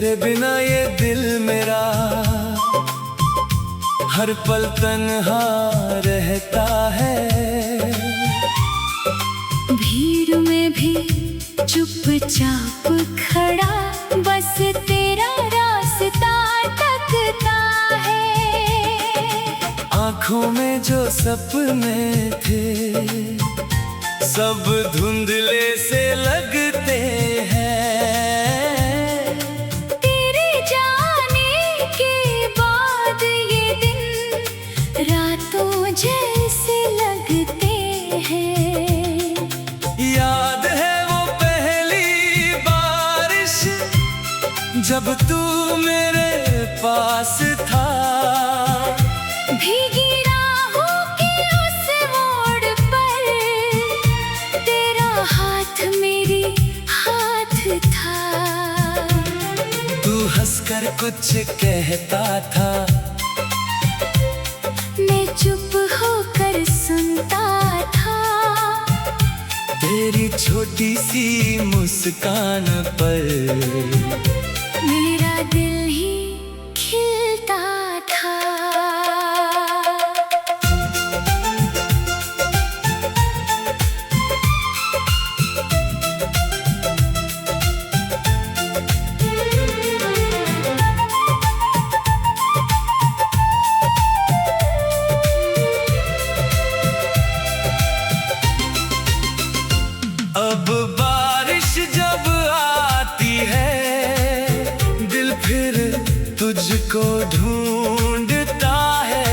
तेरे बिना ये दिल मेरा हर पल तन्हा रहता है। भीड़ में भी चुपचाप खड़ा बस तेरा रास्ता तकता है। आँखों में जो सपने थे सब धुंधले से लगते हैं। तेरे जाने के बाद ये दिन रातों जैसे लगते हैं। याद है वो पहली बारिश जब तू मेरे पास था। भीगी राहों के उस मोड़ पर तेरा हाथ मेरी हाथ था। तू हंसकर कुछ कहता था, मैं चुप होकर सुनता था। तेरी छोटी सी मुस्कान पर मेरा दिल ही खिलता था। अब बारिश जब आती है दिल फिर तुझको ढूंढता है।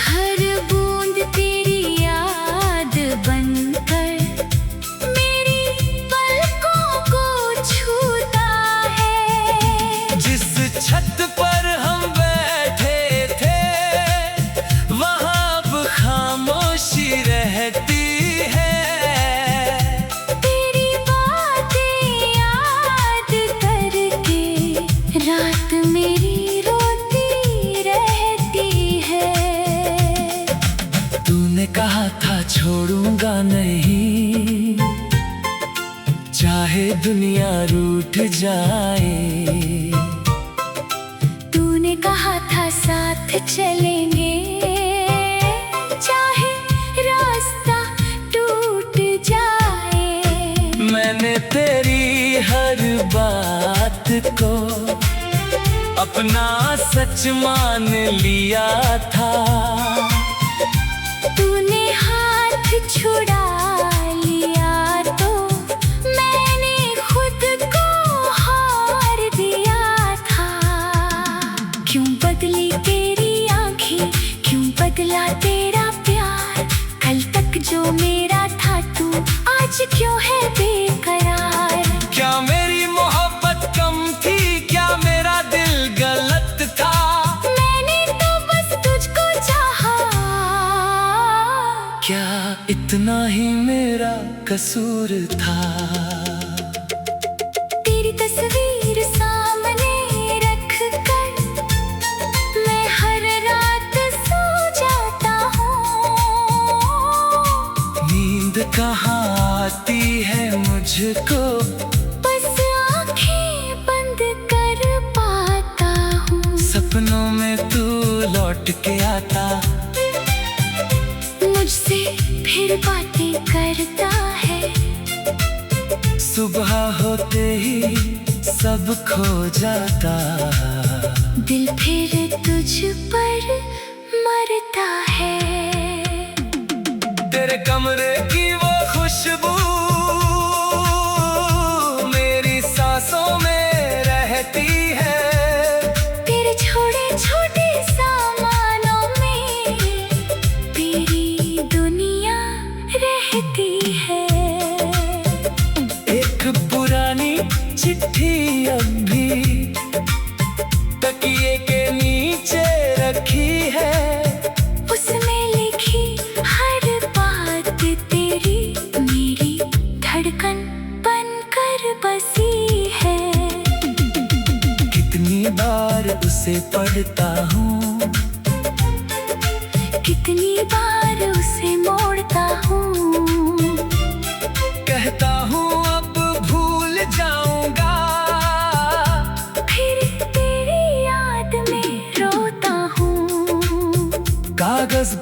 हर बूंद तेरी याद बनकर मेरी पलकों को छूता है। जिस छत पर हम बैठे थे वहाँ अब खामोशी रहती है। तेरी बातें याद करके रात मेरी रोती रहती है। तूने कहा था छोड़ूंगा नहीं, चाहे दुनिया रूठ जाए। तूने कहा था साथ चलेंगे चाहे रास्ता टूट जाए। मैंने तेरी हर बात को अपना सच मान लिया था। तूने हाथ छुड़ा लिया तो मैंने खुद को हार दिया था। क्यों बदली तेरी आंखें, क्यों बदला तेरा प्यार। कल तक जो मेरा था तू आज क्यों है बेकरार। क्या मेरी मोहब्बत कम थी, क्या मेरा दिल गलत था। मैंने तो बस तुझको चाहा। क्या इतना ही मेरा कसूर था। तेरी तस्वीर सामने रख कर मैं हर रात सो जाता हूँ। नींद कहाँ आती है मुझको, बस आंखें बंद कर पाता हूँ। सपनों में तू लौट के आता। मुझसे फिर बातें करता है। सुबह होते ही सब खो जाता। दिल फिर तुझ पर मरता है। तेरे कमरे की वो खुशबू मेरी सांसों में रहती है। तेरे छोटे छोटे सामानों में तेरी दुनिया रहती है। एक पुरानी चिट्ठी अब भी तकिए के नीचे रखी है। उसमें लिखी हर बात तेरी मेरी धड़कन बनकर बसी है। कितनी बार उसे पढ़ता हूँ, कितनी बार उसे मोड़ता हूँ। कहता हूँ अब भूल जाऊंगा,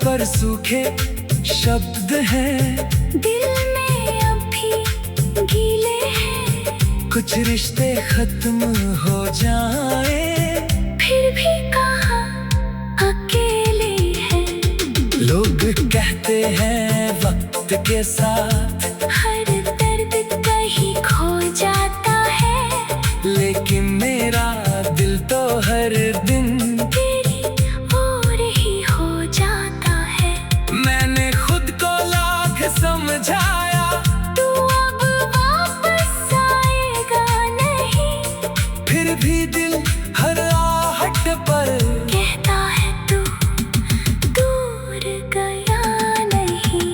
पर सूखे शब्द हैं, दिल में अभी गीले हैं। कुछ रिश्ते खत्म हो जाए, फिर भी कहाँ अकेले हैं। लोग कहते हैं वक्त के साथ हर दर्द कहीं खो जाता है, लेकिन मेरा दिल तो हर दिन तेरी ओर ही हो जाता है। मैंने खुद को लाख समझाया, तू अब वापस आएगा नहीं, फिर भी दिल हर आहट पर कहता है तू दूर गया नहीं।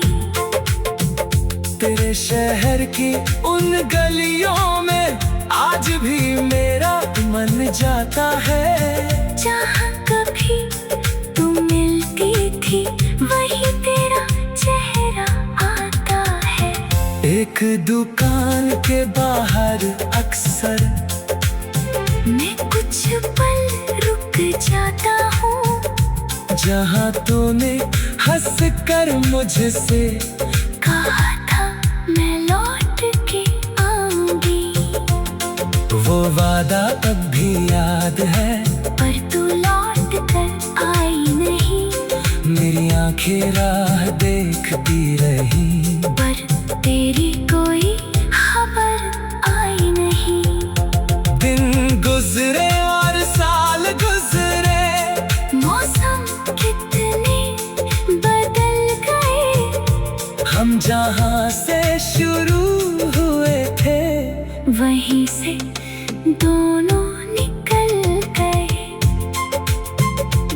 तेरे शहर की उन गलियों में आज भी मेरा मन जाता है। जहाँ कभी तू मिलती थी वही तेरा चेहरा आता है। एक दुकान के बाहर अक्सर मैं कुछ पल रुक जाता हूँ, जहाँ तूने हंस कर मुझसे कहा था मैं लौट के आऊंगी। वो वादा अब भी याद है, पर तू लौट कर आई नहीं, मेरी आंखें राह देखती रही, पर तेरी कोई खबर आई नहीं। दिन गुजरे और साल गुजरे, मौसम कितने बदल गए, हम जहाँ से शुरू हुए थे वहीं से दोनों निकल गए।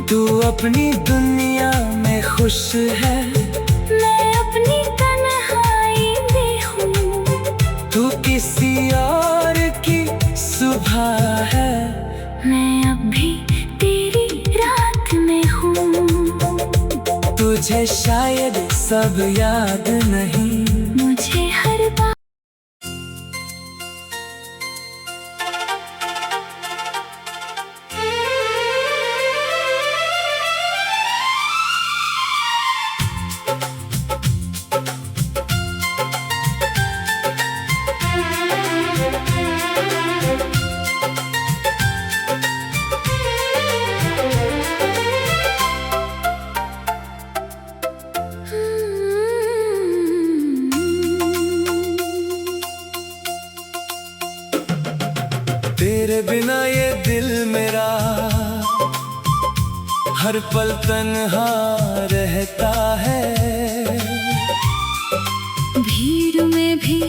तू अपनी दुनिया में खुश है, मैं अपनी तन्हाई में हूँ, तू किसी और की सुबह है, मैं अब भी तेरी रात में हूँ। तुझे शायद सब याद नहीं, मुझे हर बात तेरे बिना ये दिल मेरा हर पल तन्हा रहता है। भीड़ में भी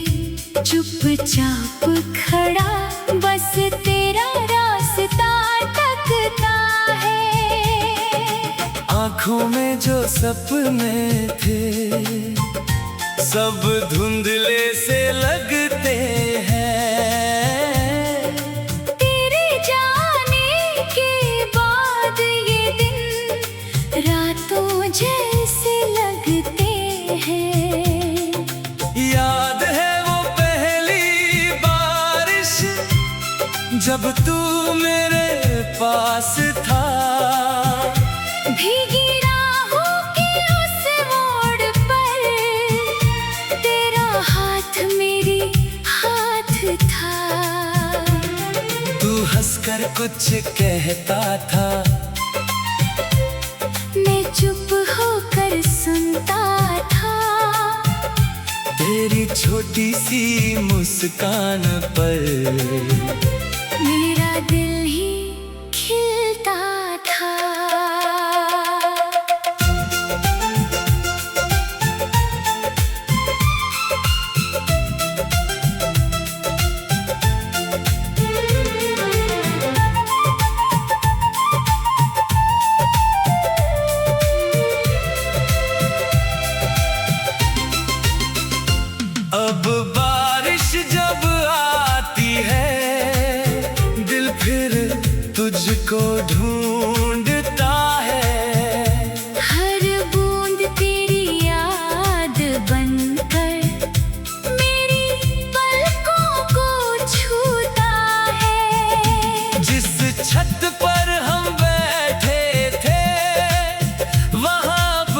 चुपचाप खड़ा बस तेरा रास्ता तकता है। आँखों में जो सपने थे सब धुंधले से लगते हैं, तेरे जाने के बाद ये दिन रातों जैसे लगते हैं। याद है वो पहली बारिश जब तू मेरे पास था, भीगी राहों के उस मोड़ पर तेरा हाथ मेरी हाथ था। तू हंसकर कुछ कहता था, मैं चुप होकर सुनता था। तेरी छोटी सी मुस्कान पर मेरा दिल ही खिलता था। अब बारिश जब आती है दिल फिर तुझको ढूंढता है। हर बूंद तेरी याद बनकर मेरी पलकों को छूता है। जिस छत पर हम बैठे थे वहाँ अब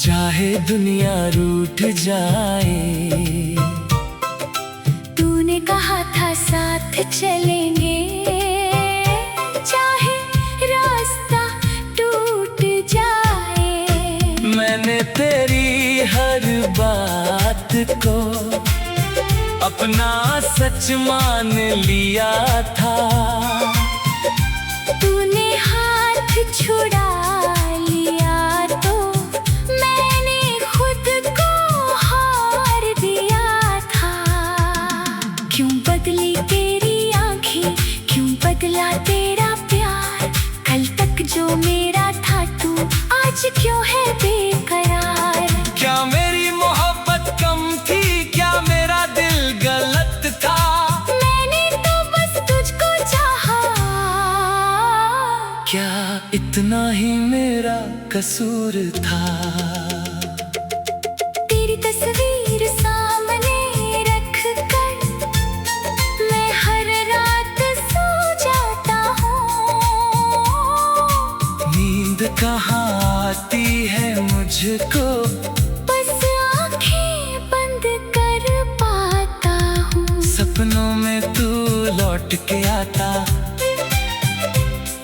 चाहे दुनिया रूठ जाए। तूने कहा था साथ चलेंगे, चाहे रास्ता टूट जाए। मैंने तेरी हर बात को अपना सच मान लिया था। तूने हाथ छुड़ा लिया तो मैंने खुद को हार दिया था। क्यों बदली तेरी आंखें, क्यों बदला तेरा प्यार? कल तक जो मेरा था तू आज क्यों है बेकरार? क्या मेरी मोहब्बत कम थी, क्या मेरा दिल गलत था? मैंने तो बस तुझको चाहा। क्या इतना ही मेरा कसूर था? तेरी तस्वीर सामने रख कर मैं हर रात सो जाता हूँ। नींद कहाँ आती है मुझको, बस आंखें बंद कर पाता हूँ। सपनों में तू लौट के आता।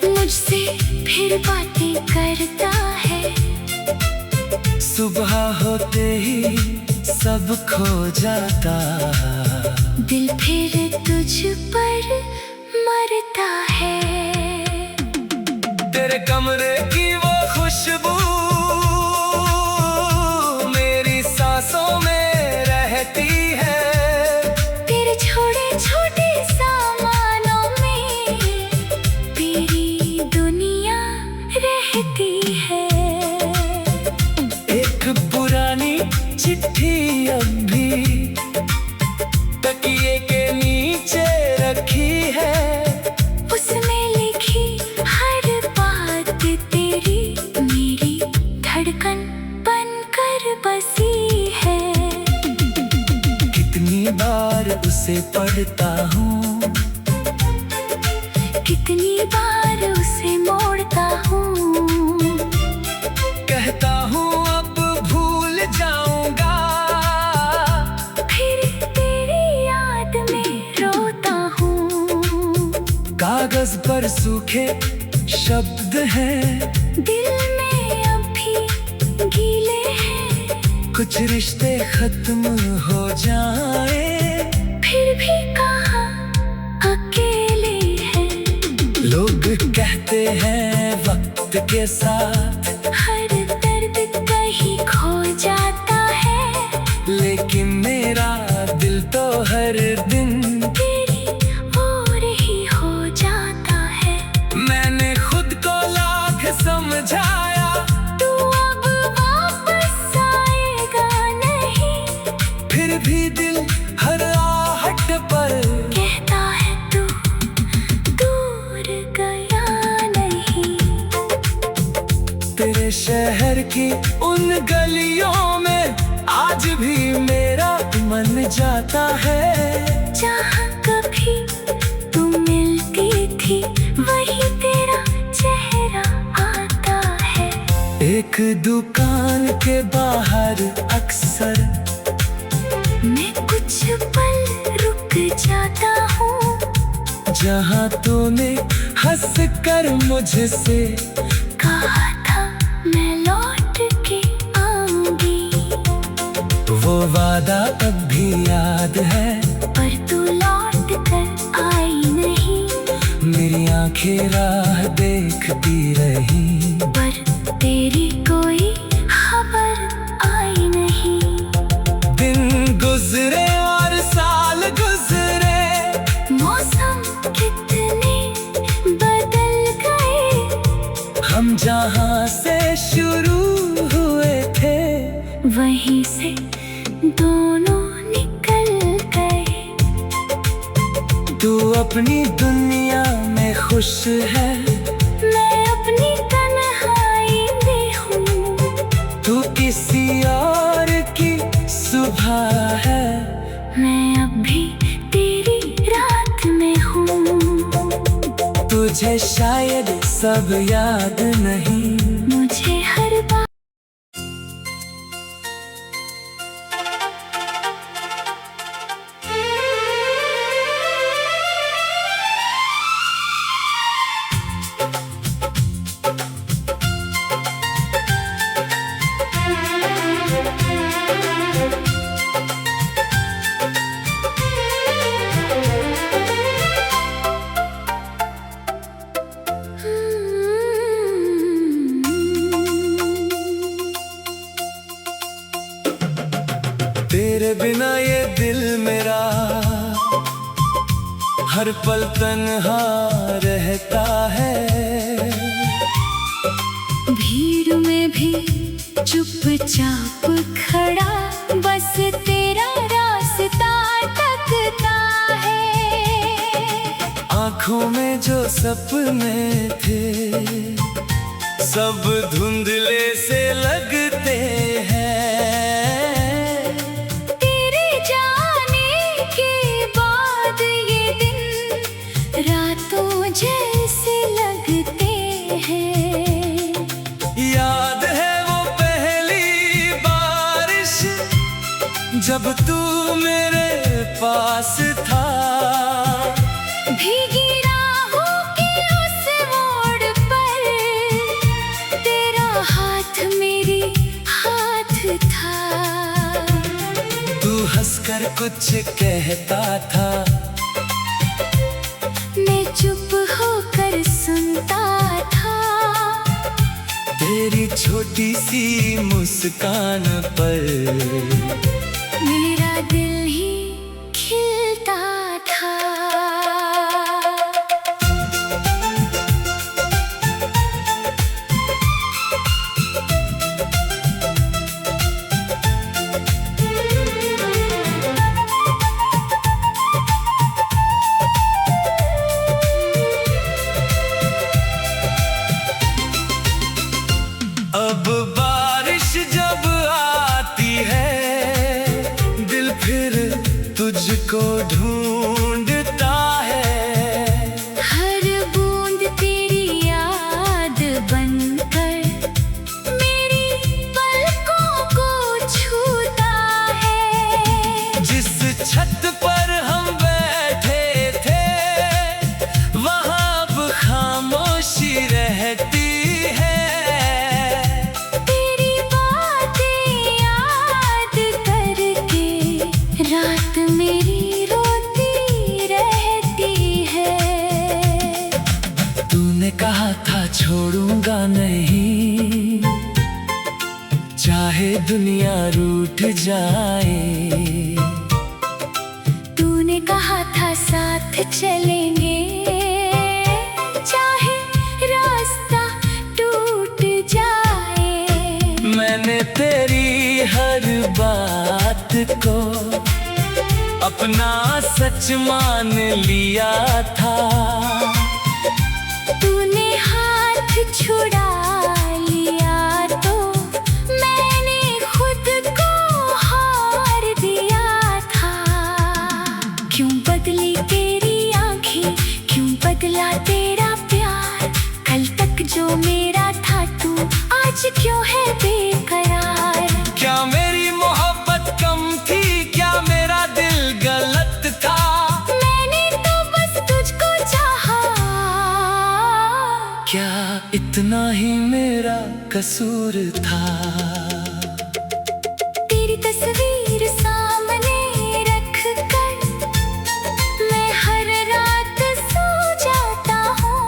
मुझसे फिर बातें करता है, सुबह होते ही सब खो जाता। दिल फिर तुझ पर मरता है। तेरे कमरे की वो खुशबू मेरी सांसों में रहती है। तेरे छोटे छोटे सामानों में तेरी दुनिया रहती है। एक पुरानी चिट्ठी अब भी तकिए के नीचे रखी है। उसमें लिखी हर बात तेरी मेरी धड़कन बनकर बसी है। कितनी बार उसे पढ़ता हूँ, कितनी बार उसे मोड़ता हूँ। कहता हूँ अब भूल जाऊंगा, फिर तेरी याद में रोता हूँ। कागज पर सूखे शब्द हैं, दिल में अभी गीले हैं। कुछ रिश्ते खत्म हो जाए, फिर भी कहाँ अकेले हैं। लोग कहते हैं वक्त के साथ हर दर्द कहीं खो जाता है, लेकिन मेरा दिल तो हर दिन तेरी ओर ही हो जाता है। मैंने खुद को लाख समझाया, तू अब वापस आएगा नहीं। फिर भी दिल हर आहट पर कहता है तू दूर गया नहीं। तेरे शहर की उन गलियों में आज भी मेरा मन जाता है। जहाँ कभी तू मिलती थी वही तेरा चेहरा आता है। एक दुकान के बाहर अक्सर मैं कुछ पल रुक जाता हूँ। जहाँ तूने हंस कर मुझसे कहा था मैं लौट के आऊंगी, वो वादा अब भी याद है, पर तू लौट कर आई नहीं। मेरी आंखें राह देखती रही, पर तेरी कोई खबर आई नहीं। दिन गुजरे और साल गुजरे, मौसम कितने बदल गए। हम जहाँ से शुरू हुए थे वहीं से दोनों निकल गए। तू अपनी दुनिया में खुश है, मैं अपनी तन्हाई में हूँ। तू किसी और की सुबह है, मैं अब भी तेरी रात में हूँ। तुझे शायद सब याद नहीं, मुझे हर बात बिना ये दिल मेरा हर पल तन्हा रहता है। भीड़ में भी चुपचाप खड़ा बस तेरा रास्ता तकता है। आँखों में जो सपने थे सब धुंधले से लगते हैं। तेरे जाने के बाद ये दिन रातों जैसे लगते हैं। याद है वो पहली बारिश जब तू मेरे पास था। भीगी राहों के उस मोड़ पर तेरा हाथ मेरे हाथ था। तू हंसकर कुछ कहता था, मैं चुप होकर सुनता था। तेरी छोटी सी मुस्कान पर मेरा दिल ही खिलता था। अब बारिश जब आती है दिल फिर तुझको ढूंढता है। हर बूंद तेरी याद बनकर मेरी पलकों को छूता है। जिस छत पर हम बैठे थे वहाँ अब खामोशी रहती है। रात मेरी रोती रहती है। तूने कहा था छोड़ूंगा नहीं चाहे दुनिया रूठ जाए। तूने कहा था साथ चलेंगे चाहे रास्ता टूट जाए। मैंने तेरी हर बात को अपना सच मान लिया था। तूने हाथ छुड़ा लिया तो मैंने खुद को हार दिया था। क्यों बदली तेरी आंखें, क्यों बदला तेरा प्यार। कल तक जो मेरा था तू आज क्यों है बेकरार। क्या मेरी मोहब्बत कम थी, क्या मेरा दिल गलत था। मैंने तो बस तुझको चाहा। क्या इतना ही मेरा कसूर था। तेरी तस्वीर सामने रख कर मैं हर रात सो जाता हूँ।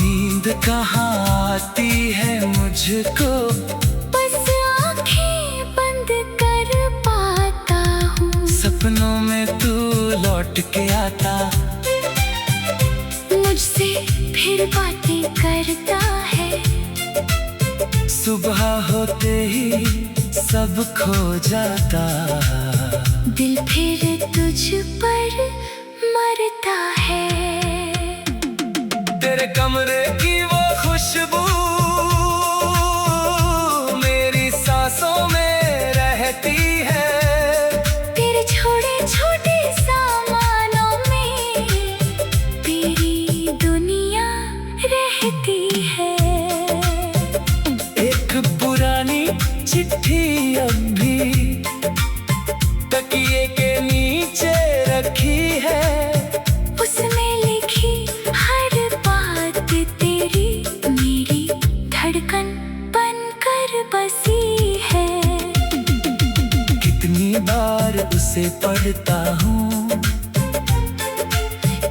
नींद कहाँ आती है मुझको, बस आंखें बंद कर पाता हूँ। सपनों में तू लौट के आता। मुझसे फिर बातें करता है। सुबह होते ही सब खो जाता। दिल फिर तुझ पर मरता है। तेरे कमरे की वो खुशबू मेरी सांसों में रहती है। तेरे छोटे छोटे सामानों में तेरी दुनिया रहती है। एक पुरानी चिट्ठी अब भी तकिए के नीचे रखी है। उसमें लिखी हर बात तेरी मेरी धड़कन बनकर बसी है। कितनी बार उसे पढ़ता हूँ,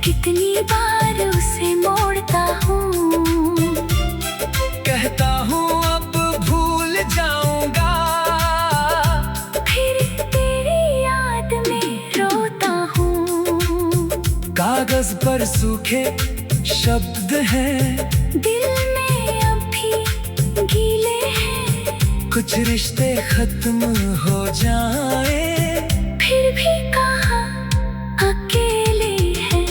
कितनी बार उसे मोड़ता हूँ। कहता हूँ अब भूल जाऊंगा पर सूखे शब्द हैं, दिल में अभी गीले हैं। कुछ रिश्ते खत्म हो जाए फिर भी कहाँ अकेले हैं।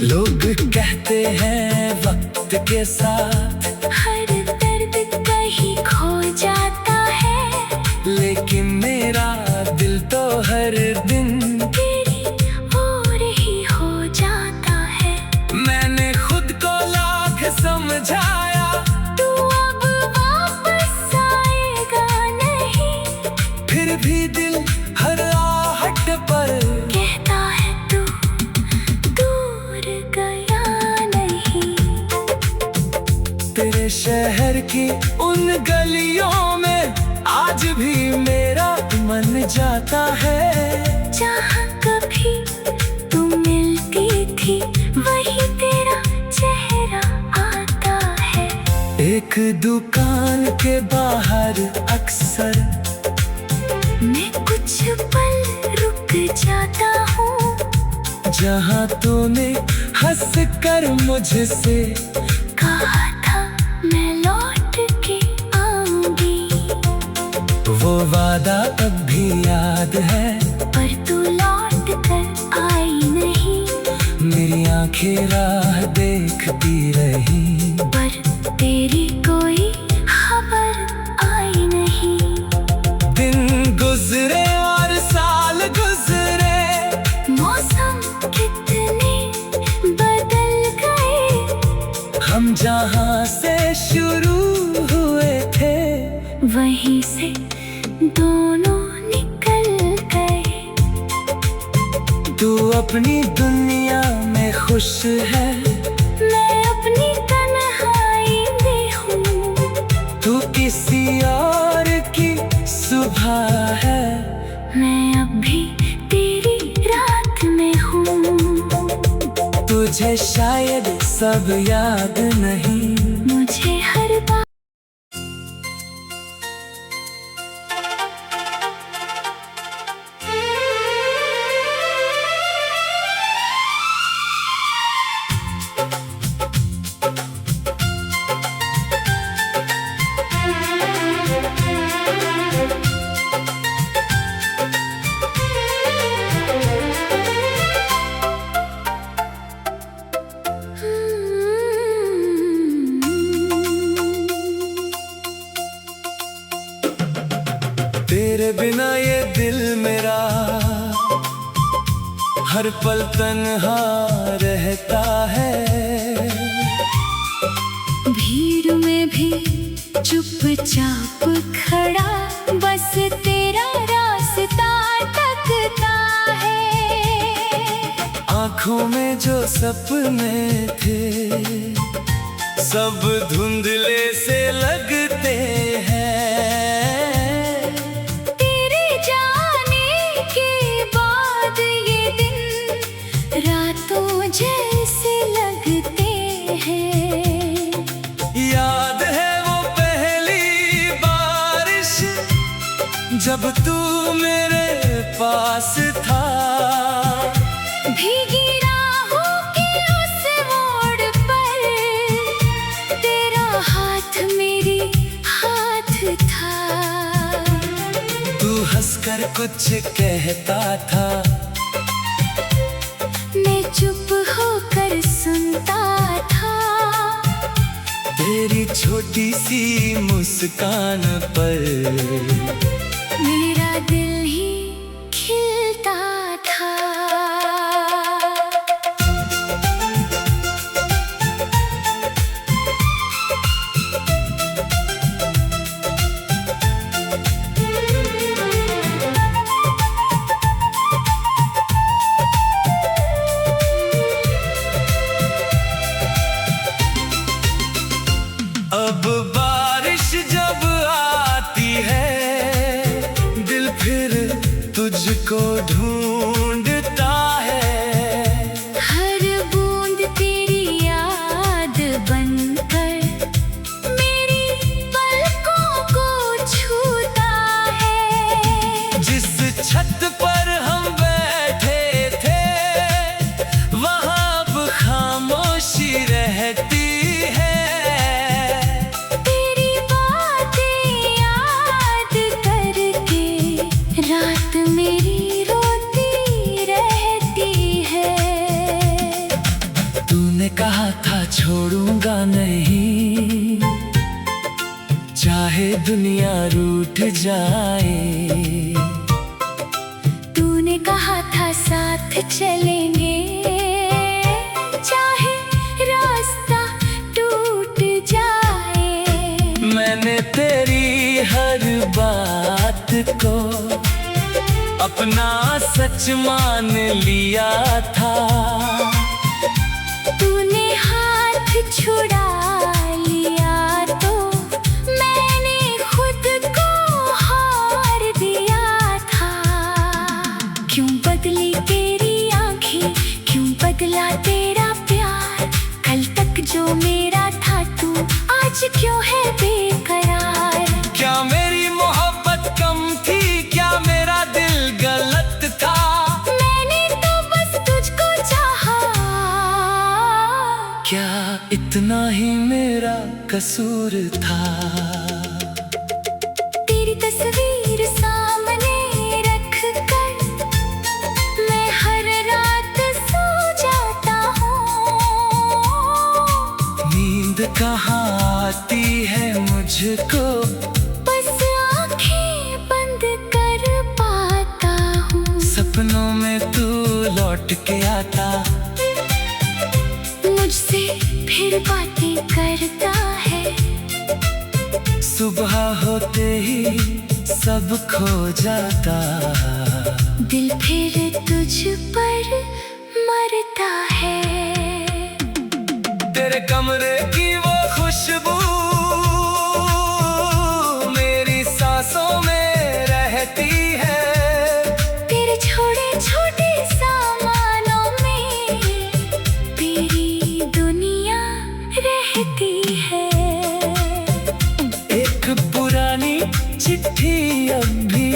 लोग कहते हैं वक्त के साथ हर दर्द कहीं खो जाता है, लेकिन मेरा दिल तो हर दिन तेरी ओर ही हो जाता है। मैंने खुद को लाख समझाया, तू अब वापस आएगा नहीं, फिर भी दिल हर आहट पर कहता है तू दूर गया नहीं। तेरे शहर की उन गलियों में आज भी मेरा मन जाता है। जहाँ कभी तू मिलती थी वही तेरा चेहरा आता है। एक दुकान के बाहर अक्सर मैं कुछ पल रुक जाता हूँ, जहाँ तूने हंस कर मुझसे कहा था मैं लौट के आऊंगी। वो वादा अब भी याद है, पर तू लौट कर आई नहीं, मेरी आंखें राह देखती रही, पर तेरी कोई खबर आई नहीं। दिन गुजरे और साल गुजरे, मौसम कितने बदल गए, हम जहाँ से शुरू हुए थे वहीं से दोनों निकल गए। तू अपनी दुनिया में खुश है, मैं अपनी तन्हाई में हूँ, तू किसी और की सुबह है, मैं अब भी तेरी रात में हूँ। तुझे शायद सब याद नहीं, मुझे हर बात तेरे बिना ये दिल मेरा हर पल तन्हा रहता है। भीड़ में भी चुपचाप खड़ा बस तेरा रास्ता तकता है। आँखों में जो सपने थे सब धुंधले से लगते हैं। तेरे जाने के बाद ये दिन रातों जैसे लगते हैं। याद है वो पहली बारिश जब तू मेरे पास था, भीगी राहों के उस मोड़ पर तेरा हाथ मेरी हाथ था। तू हंसकर कुछ कहता था, मैं चुप होकर सुनता था। तेरी छोटी सी मुस्कान पर मेरा दिल ही खिलता था। अब बारिश जब आती है दिल फिर तुझको ढूंढता है। हर बूंद तेरी याद बनकर मेरी पलकों को छूता है। जिस छत पर हम बैठे थे वहाँ अब दुनिया रूठ जाए। तूने कहा था साथ चलेंगे, चाहे रास्ता टूट जाए। मैंने तेरी हर बात को अपना सच मान लिया था। तूने हाथ छुड़ा लिया तो मैंने खुद को हार दिया था। क्यों बदली तेरी आंखें, क्यों बदला तेरा प्यार? कल तक जो मेरा था तू आज क्यों है बेकरार? क्या मेरी मोहब्बत कम थी, क्या मेरा दिल गलत था? मैंने तो बस तुझको चाहा। क्या इतना ही मेरा कसूर था? तेरी तस्वीर सामने रख कर मैं हर रात सो जाता हूँ। नींद कहाँ आती है मुझको, बस आंखें बंद कर पाता हूँ। सपनों में तू लौट के आता, मुझसे फिर बातें करता है। सुबह होते ही सब खो जाता। दिल फिर तुझ पर मरता है। तेरे कमरे की वो खुशबू मेरी सांसों में रहती है। तेरे छोटे छोटे सामानों में तेरी दुनिया रहती है। एक पुरानी चिट्ठी अब भी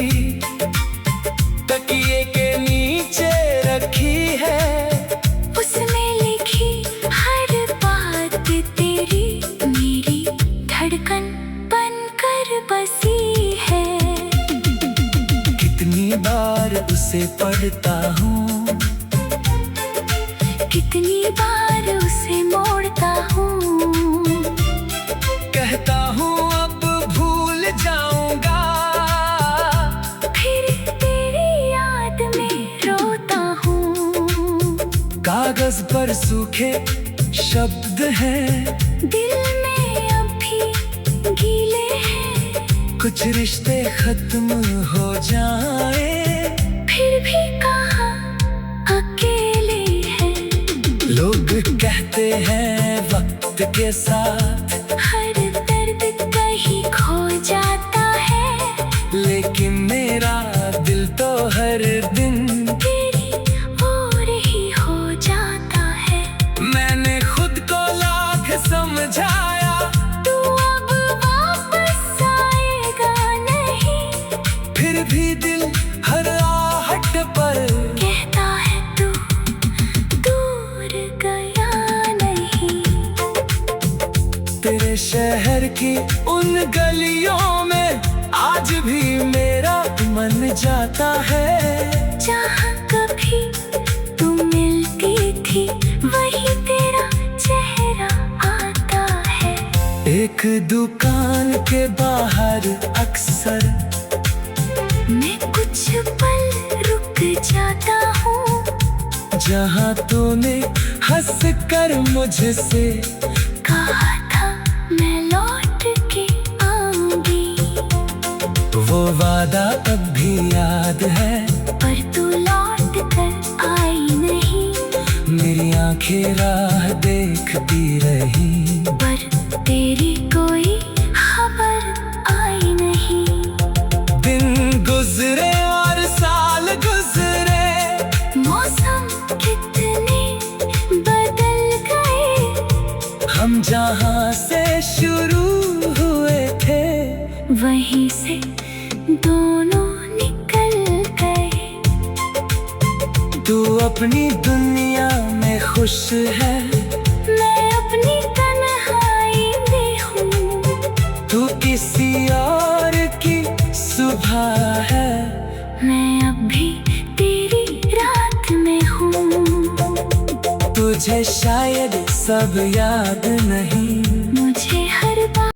तकिए के नीचे रखी है। उसमें लिखी हर बात तेरी मेरी धड़कन बनकर बसी है। कितनी बार उसे पढ़ता हूँ, कितनी बार उसे मोड़ता हूँ। कहता हूँ अब भूल जाऊंगा, फिर तेरी याद में रोता हूँ। कागज पर सूखे शब्द हैं, दिल में अभी गीले हैं। कुछ रिश्ते खत्म हो जाए, फिर भी कहाँ अकेले हैं। लोग कहते हैं वक्त के साथ हर दर्द कहीं खो जाता है। लेकिन मेरा दिल तो हर दिन तेरी ओर ही हो जाता है। मैंने खुद को लाख समझाया, तू अब वापस आएगा नहीं। फिर भी दिल हर आहट पर कहता है तू दूर गया नहीं। तेरे शहर की उन गलियों में आज भी मेरा मन जाता है। जहाँ कभी तू मिलती थी वही तेरा चेहरा आता है। एक दुकान के बाहर अक्सर मैं कुछ पल रुक जाता हूँ। जहाँ तूने हंस कर मुझसे कहा था मैं लौट के आऊंगी। वो वादा अब भी याद है, पर तू लौट कर आई नहीं। मेरी आंखें राह देखती रही, पर तेरी कोई खबर आई नहीं। दिन गुजरे और साल गुजरे, मौसम कितने बदल गए। हम जहाँ से शुरू हुए थे वहीं से दोनों निकल गए। तू अपनी दुनिया में खुश है, मैं अपनी तन्हाई में हूँ। तू किसी और की सुबह है, मैं अब भी तेरी रात में हूँ। तुझे शायद सब याद नहीं,